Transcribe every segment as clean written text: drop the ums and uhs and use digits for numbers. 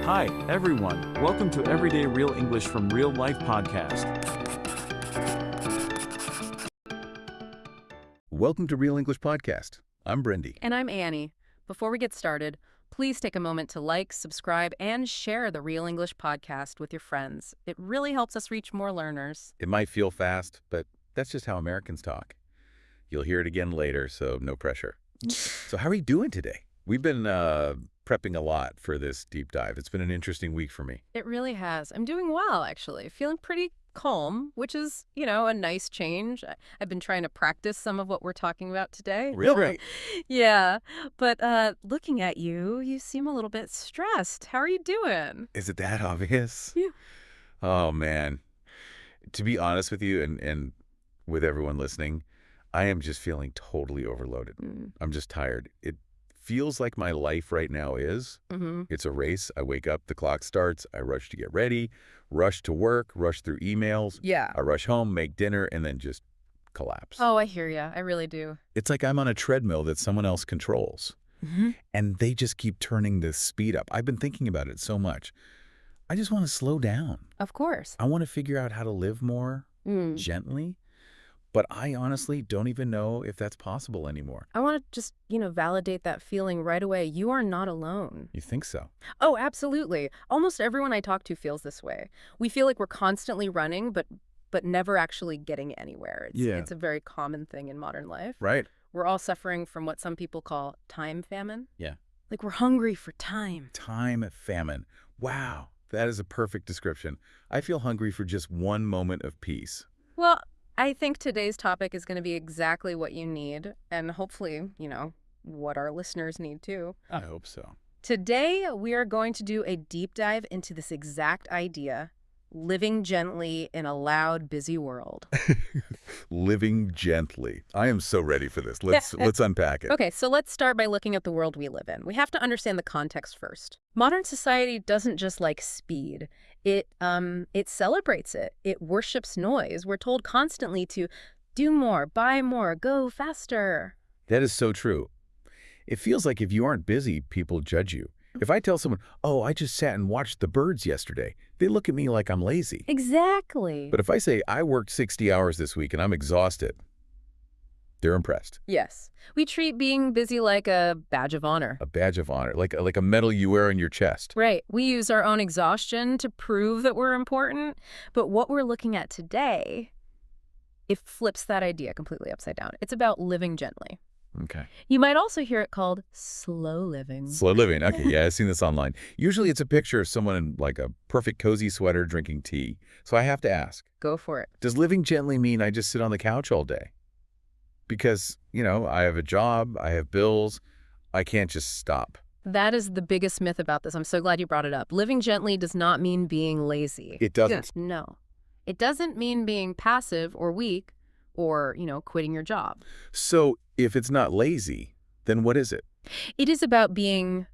Hi, everyone. Welcome to Everyday Real English from Real Life podcast. Welcome to Real English Podcast. I'm Brendy. And I'm Annie. Before we get started, please take a moment to like, subscribe, and share the Real English Podcast with your friends. It really helps us reach more learners. It might feel fast, but that's just how Americans talk. You'll hear it again later, so no pressure. So how are you doing today? We've been prepping a lot for this deep dive. It's been an interesting week for me. It really has. I'm doing well, actually. Feeling pretty calm, which is, a nice change. I've been trying to practice some of what we're talking about today. Really? Yeah. But looking at you, you seem a little bit stressed. How are you doing? Is it that obvious? Yeah. Oh, man. To be honest with you and with everyone listening, I am just feeling totally overloaded. I'm just tired. It feels like my life right now is. It's a race. I wake up, the clock starts, I rush to get ready, rush to work, rush through emails. Yeah. I rush home, make dinner, and then just collapse. Oh, I hear you. I really do. It's like I'm on a treadmill that someone else controls. And they just keep turning the speed up. I've been thinking about it so much. I just want to slow down. Of course. I want to figure out how to live more gently. But I honestly don't even know if that's possible anymore. I want to just, validate that feeling right away. You are not alone. You think so? Oh, absolutely. Almost everyone I talk to feels this way. We feel like we're constantly running, but never actually getting anywhere. It's a very common thing in modern life. Right. We're all suffering from what some people call time famine. Yeah. Like we're hungry for time. Time famine. Wow. That is a perfect description. I feel hungry for just one moment of peace. Well, I think today's topic is going to be exactly what you need, and hopefully, what our listeners need too. I hope so. Today, we are going to do a deep dive into this exact idea, living gently in a loud, busy world. Living gently. I am so ready for this. Let's unpack it. Okay, so let's start by looking at the world we live in. We have to understand the context first. Modern society doesn't just like speed. It celebrates it. It worships noise. We're told constantly to do more, buy more, go faster. That is so true. It feels like if you aren't busy, people judge you. If I tell someone, oh, I just sat and watched the birds yesterday, they look at me like I'm lazy. Exactly. But if I say, I worked 60 hours this week and I'm exhausted, they're impressed. Yes. We treat being busy like a badge of honor. A badge of honor, like a medal you wear on your chest. Right. We use our own exhaustion to prove that we're important. But what we're looking at today, it flips that idea completely upside down. It's about living gently. Okay. You might also hear it called slow living. Slow living. Okay, yeah, I've seen this online. Usually it's a picture of someone in like a perfect cozy sweater drinking tea. So I have to ask. Go for it. Does living gently mean I just sit on the couch all day? Because, I have a job, I have bills, I can't just stop. That is the biggest myth about this. I'm so glad you brought it up. Living gently does not mean being lazy. It doesn't. No. It doesn't mean being passive or weak or, quitting your job. So if it's not lazy, then what is it? It is about being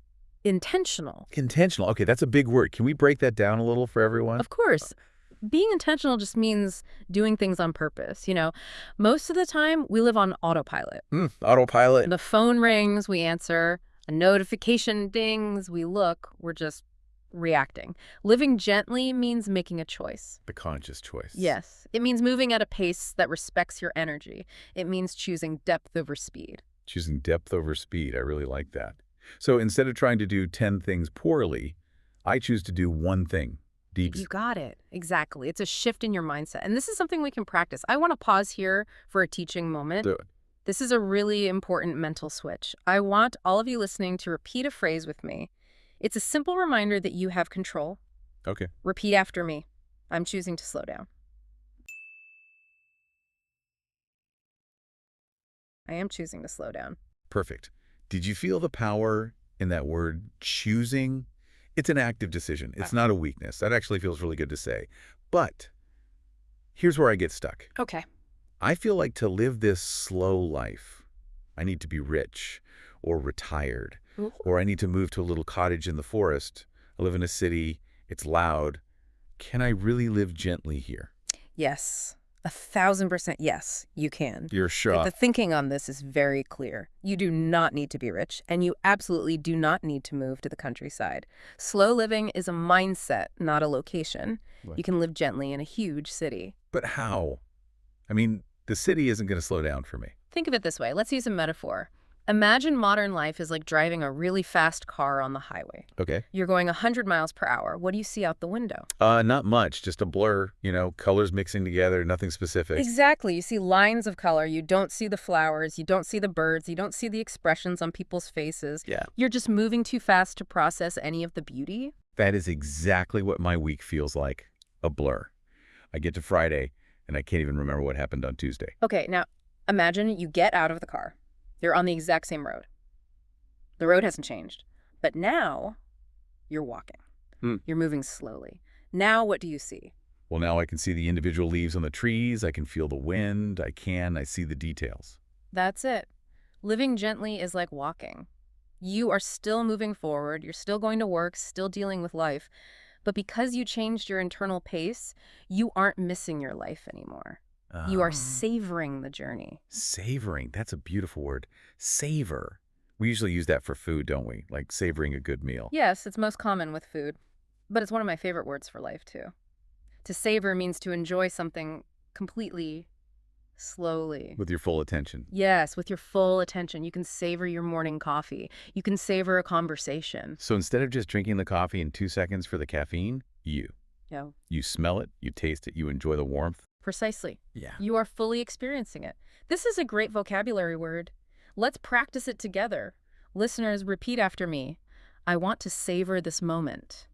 intentional. Intentional. Okay, that's a big word. Can we break that down a little for everyone? Of course. Being intentional just means doing things on purpose. Most of the time we live on autopilot. Autopilot. The phone rings, we answer. A notification dings, we look. We're just reacting. Living gently means making a choice. The conscious choice. Yes. It means moving at a pace that respects your energy. It means choosing depth over speed. Choosing depth over speed. I really like that. So instead of trying to do 10 things poorly, I choose to do one thing. Deep. You got it. Exactly. It's a shift in your mindset. And this is something we can practice. I want to pause here for a teaching moment. Do it. This is a really important mental switch. I want all of you listening to repeat a phrase with me. It's a simple reminder that you have control. Okay. Repeat after me. I'm choosing to slow down. I am choosing to slow down. Perfect. Did you feel the power in that word choosing? It's an active decision. It's not a weakness. That actually feels really good to say. But here's where I get stuck. Okay. I feel like to live this slow life, I need to be rich or retired, or I need to move to a little cottage in the forest. I live in a city. It's loud. Can I really live gently here? Yes. 1,000% yes, you can. You're sure? The thinking on this is very clear. You do not need to be rich, and you absolutely do not need to move to the countryside. Slow living is a mindset, not a location. Right. You can live gently in a huge city. But how? I mean, the city isn't going to slow down for me. Think of it this way. Let's use a metaphor. Imagine modern life is like driving a really fast car on the highway. Okay. You're going 100 miles per hour. What do you see out the window? Not much. Just a blur, colors mixing together, nothing specific. Exactly. You see lines of color. You don't see the flowers. You don't see the birds. You don't see the expressions on people's faces. Yeah. You're just moving too fast to process any of the beauty. That is exactly what my week feels like. A blur. I get to Friday, and I can't even remember what happened on Tuesday. Okay, now imagine you get out of the car. You're on the exact same road. The road hasn't changed, but now you're walking. You're moving slowly. Now what do you see? Well, now I can see the individual leaves on the trees. I can feel the wind. I see the details. That's it. Living gently is like walking. You are still moving forward. You're still going to work, still dealing with life. But because you changed your internal pace, you aren't missing your life anymore. You are savoring the journey. Savoring. That's a beautiful word. Savor. We usually use that for food, don't we? Like savoring a good meal. Yes, it's most common with food. But it's one of my favorite words for life, too. To savor means to enjoy something completely, slowly. With your full attention. Yes, with your full attention. You can savor your morning coffee. You can savor a conversation. So instead of just drinking the coffee in 2 seconds for the caffeine, you smell it, you taste it, you enjoy the warmth. Precisely. Yeah. You are fully experiencing it. This is a great vocabulary word. Let's practice it together. Listeners, repeat after me. I want to savor this moment.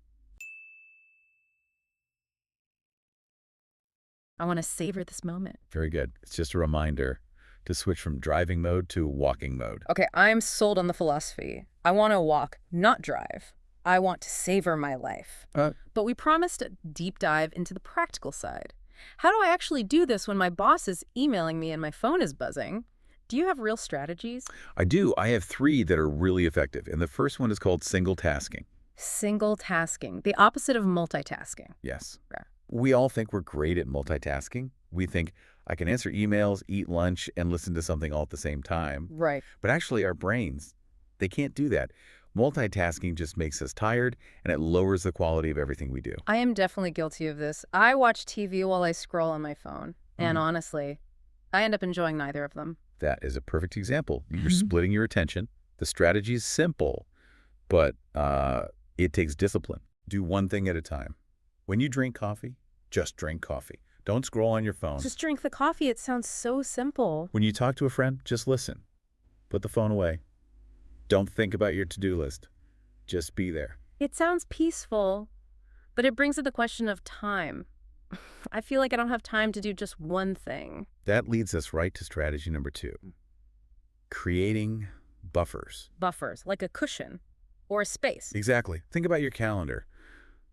I want to savor this moment. Very good. It's just a reminder to switch from driving mode to walking mode. Okay, I'm sold on the philosophy. I want to walk, not drive. I want to savor my life. But we promised a deep dive into the practical side. How do I actually do this when my boss is emailing me and my phone is buzzing? Do you have real strategies? I do. I have 3 that are really effective. And the first one is called single tasking. Single tasking, the opposite of multitasking. Yes. Yeah. We all think we're great at multitasking. We think I can answer emails, eat lunch, and listen to something all at the same time. Right. But actually our brains, they can't do that. Multitasking just makes us tired, and it lowers the quality of everything we do. I am definitely guilty of this. I watch TV while I scroll on my phone. And honestly, I end up enjoying neither of them. That is a perfect example. You're splitting your attention. The strategy is simple, but it takes discipline. Do one thing at a time. When you drink coffee, just drink coffee. Don't scroll on your phone. Just drink the coffee. It sounds so simple. When you talk to a friend, just listen. Put the phone away. Don't think about your to-do list. Just be there. It sounds peaceful, but it brings up the question of time. I feel like I don't have time to do just one thing. That leads us right to strategy number 2. Creating buffers. Buffers, like a cushion or a space. Exactly. Think about your calendar.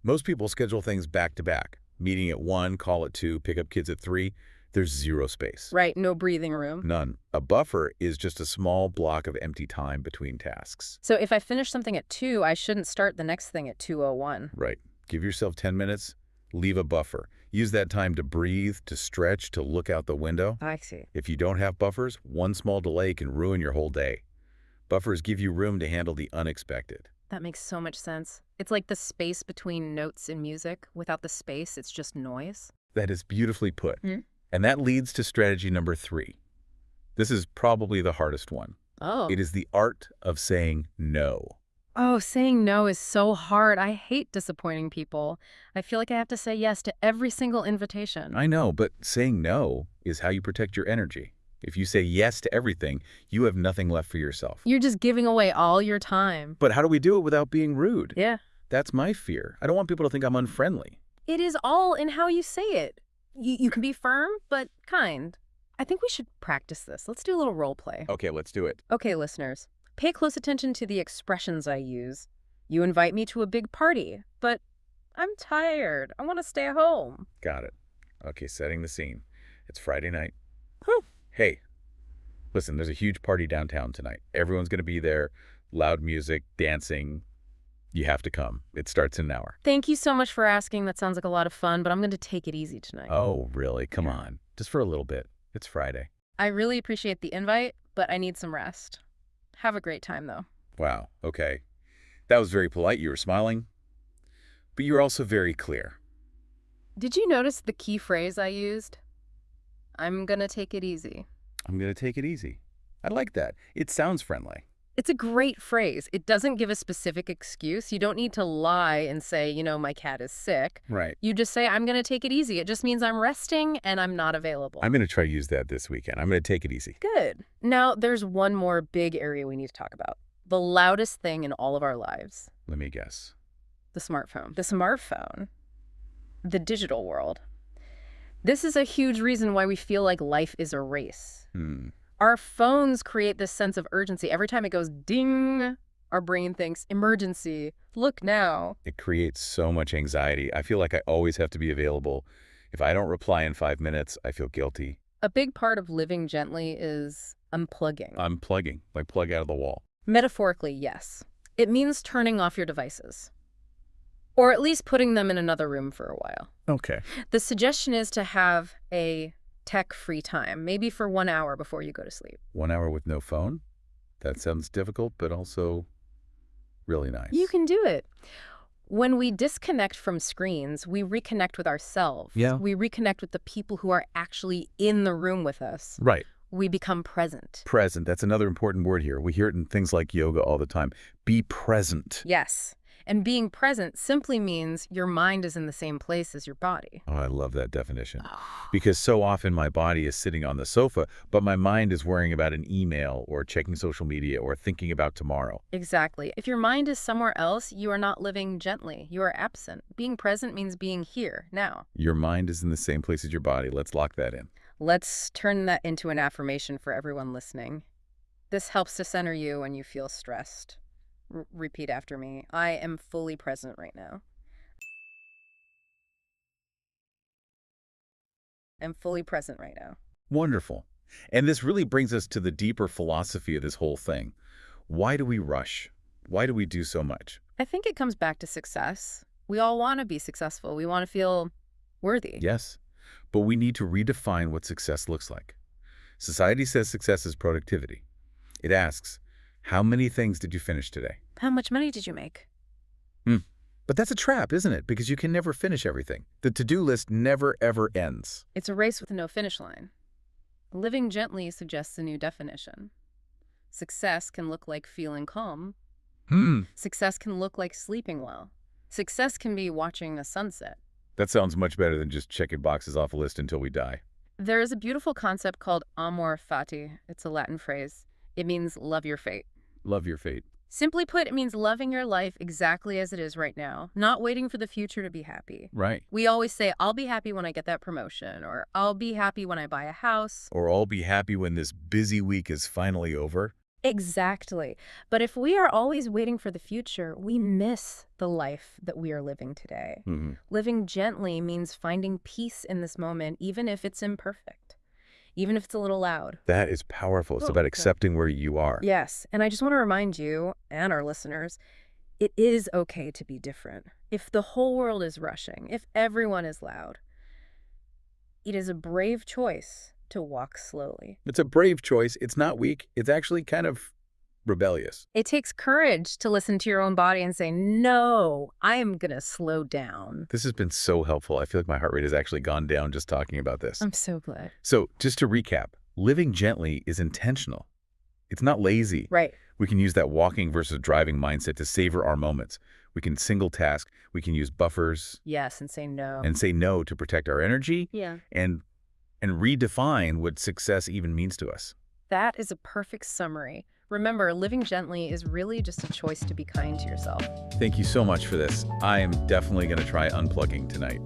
Most people schedule things back to back. Meeting at 1, call at 2, pick up kids at 3. There's zero space. Right, no breathing room. None. A buffer is just a small block of empty time between tasks. So if I finish something at 2, I shouldn't start the next thing at 2:01. Right. Give yourself 10 minutes. Leave a buffer. Use that time to breathe, to stretch, to look out the window. I see. If you don't have buffers, one small delay can ruin your whole day. Buffers give you room to handle the unexpected. That makes so much sense. It's like the space between notes in music. Without the space, it's just noise. That is beautifully put. And that leads to strategy number 3. This is probably the hardest one. Oh. It is the art of saying no. Oh, saying no is so hard. I hate disappointing people. I feel like I have to say yes to every single invitation. I know, but saying no is how you protect your energy. If you say yes to everything, you have nothing left for yourself. You're just giving away all your time. But how do we do it without being rude? Yeah. That's my fear. I don't want people to think I'm unfriendly. It is all in how you say it. You can be firm, but kind. I think we should practice this. Let's do a little role play. Okay, let's do it. Okay, listeners. Pay close attention to the expressions I use. You invite me to a big party, but I'm tired. I want to stay home. Got it. Okay, setting the scene. It's Friday night. Whew. Hey, listen, there's a huge party downtown tonight. Everyone's going to be there. Loud music, dancing. You have to come. It starts in an hour. Thank you so much for asking. That sounds like a lot of fun, but I'm going to take it easy tonight. Oh, really? Come on. just for a little bit. It's Friday. I really appreciate the invite, but I need some rest. Have a great time, though. Wow, okay. That was very polite. You were smiling, but you were also very clear. Did you notice the key phrase I used? I'm gonna take it easy. I'm going to take it easy. I like that. It sounds friendly. It's a great phrase. It doesn't give a specific excuse. You don't need to lie and say, my cat is sick. Right. You just say, I'm going to take it easy. It just means I'm resting and I'm not available. I'm going to try to use that this weekend. I'm going to take it easy. Good. Now, there's one more big area we need to talk about. The loudest thing in all of our lives. Let me guess. The smartphone. The smartphone. The digital world. This is a huge reason why we feel like life is a race. Our phones create this sense of urgency. Every time it goes ding, our brain thinks, emergency, look now. It creates so much anxiety. I feel like I always have to be available. If I don't reply in 5 minutes, I feel guilty. A big part of living gently is unplugging. Unplugging, like plug out of the wall. Metaphorically, yes. It means turning off your devices. Or at least putting them in another room for a while. Okay. The suggestion is to have a tech-free time, maybe for 1 hour before you go to sleep. 1 hour with no phone? That sounds difficult, but also really nice. You can do it. When we disconnect from screens, we reconnect with ourselves. Yeah. We reconnect with the people who are actually in the room with us. Right. We become present. Present. That's another important word here. We hear it in things like yoga all the time. Be present. Yes. And being present simply means your mind is in the same place as your body. Oh, I love that definition. Because so often my body is sitting on the sofa, but my mind is worrying about an email or checking social media or thinking about tomorrow. Exactly. If your mind is somewhere else, you are not living gently. You are absent. Being present means being here, now. Your mind is in the same place as your body. Let's lock that in. Let's turn that into an affirmation for everyone listening. This helps to center you when you feel stressed. Repeat after me. I am fully present right now. I'm fully present right now. Wonderful. And this really brings us to the deeper philosophy of this whole thing. Why do we rush? Why do we do so much? I think it comes back to success. We all want to be successful. We want to feel worthy. Yes, but we need to redefine what success looks like. Society says success is productivity. It asks, how many things did you finish today? How much money did you make? But that's a trap, isn't it? Because you can never finish everything. The to-do list never, ever ends. It's a race with no finish line. Living gently suggests a new definition. Success can look like feeling calm. Success can look like sleeping well. Success can be watching a sunset. That sounds much better than just checking boxes off a list until we die. There is a beautiful concept called Amor, Fati. It's a Latin phrase. It means love your fate. Love your fate. Simply put, it means loving your life exactly as it is right now, not waiting for the future to be happy. Right. We always say, I'll be happy when I get that promotion, or I'll be happy when I buy a house. Or I'll be happy when this busy week is finally over. Exactly. But if we are always waiting for the future, we miss the life that we are living today. Living gently means finding peace in this moment, even if it's imperfect. Even if it's a little loud. That is powerful. It's about accepting where you are. Yes. And I just want to remind you and our listeners, it is okay to be different. If the whole world is rushing, if everyone is loud, it is a brave choice to walk slowly. It's a brave choice. It's not weak. It's actually kind of rebellious. It takes courage to listen to your own body and say, no, I am going to slow down. This has been so helpful. I feel like my heart rate has actually gone down just talking about this. I'm so glad. So just to recap, living gently is intentional. It's not lazy. Right. We can use that walking versus driving mindset to savor our moments. We can single task. We can use buffers. Yes, and say no. And say no to protect our energy. Yeah. And redefine what success even means to us. That is a perfect summary. Remember, living gently is really just a choice to be kind to yourself. Thank you so much for this. I am definitely going to try unplugging tonight.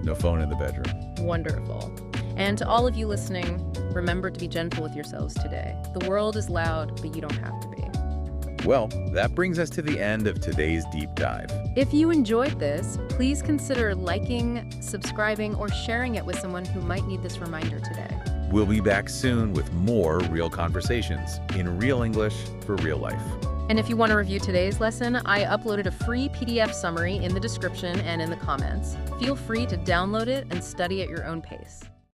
No phone in the bedroom. Wonderful. And to all of you listening, remember to be gentle with yourselves today. The world is loud, but you don't have to be. Well, that brings us to the end of today's deep dive. If you enjoyed this, please consider liking, subscribing, or sharing it with someone who might need this reminder today. We'll be back soon with more real conversations in real English for real life. And if you want to review today's lesson, I uploaded a free PDF summary in the description and in the comments. Feel free to download it and study at your own pace.